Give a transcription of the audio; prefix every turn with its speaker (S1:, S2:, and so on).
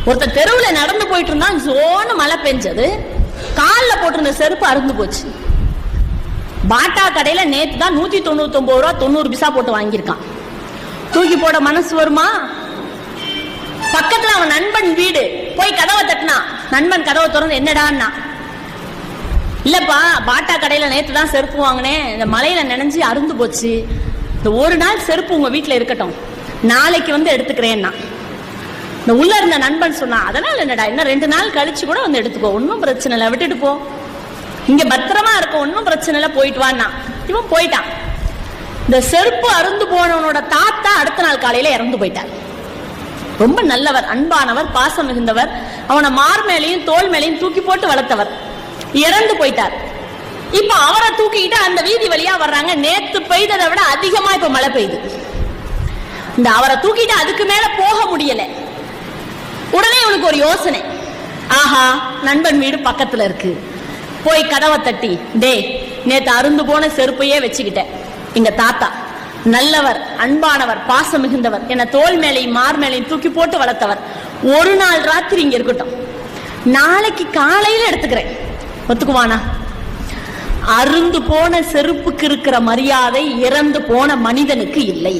S1: ஒருத்தர் தெருவில் நடந்து போயிட்டு இருந்தான், ஜோன்னு மழை பெஞ்சது, காலில் போட்டிருந்த செருப்பு அறுந்து போச்சு. பாட்டா கடையில நேத்து தான் 199 ரூபா 90 பைசா போட்டு வாங்கியிருக்கான். தூக்கி போட மனசு வருமா? பக்கத்துல அவன் நண்பன் வீடு, போய் கதவை தட்டினா, நண்பன் கதவை திறந்து என்னடான்னா, இல்லப்பா பாட்டா கடையில நேத்து தான் செருப்பு வாங்கினேன், இந்த மழையில நினைஞ்சு அறுந்து போச்சு, இந்த ஒரு நாள் செருப்பு உங்க வீட்டுல இருக்கட்டும், நாளைக்கு வந்து எடுத்துக்கிறேன்னா. இந்த உள்ள இருந்த நண்பன் சொன்னா, அதனால என்னடா, இன்னும் 2 நாள் கழிச்சு கூட வந்து எடுத்துக்கோ, ஒன்னும் பிரச்சனை இல்லை, விட்டுட்டு போ, இங்க பத்திரமா இருக்கும், ஒன்னும் பிரச்சனை இல்லை, போயிட்டு வான்னா. இவன் போயிட்டான். இந்த செருப்பு அருந்து போனவனோட தாத்தா அடுத்த நாள் காலையில இறந்து போயிட்டார். ரொம்ப நல்லவர், அன்பானவர், பாசம் மிகுந்தவர், அவனை மார் மேலையும் தோல் மேலையும் தூக்கி போட்டு வளர்த்தவர், இறந்து போயிட்டார். இப்ப அவரை தூக்கிட்டு அந்த வீதி வழியா வர்றாங்க. நேத்து பெய்ததை விட அதிகமா இப்ப மழை பெய்யுது. இந்த அவரை தூக்கிட்டு அதுக்கு மேல போக முடியல. உடனே உனக்கு ஒரு யோசனை, ஆஹா நண்பன் வீடு பக்கத்துல இருக்கு, போய் கதவை தட்டி, டே நேத்து அருந்து போன செருப்பையே வச்சுக்கிட்டேன், எங்க தாத்தா நல்லவர், அன்பானவர், பாசம் மிகுந்தவர், என்ன தோல் மேலையும் மார் மேலையும் தூக்கி போட்டு வளர்த்தவர், ஒரு நாள் ராத்திரி இங்க இருக்கட்டும், நாளைக்கு காலையில எடுத்துக்கிறேன், ஒத்துக்குவானா? அருந்து போன செருப்புக்கு இருக்கிற மரியாதை இறந்து போன மனிதனுக்கு இல்லை.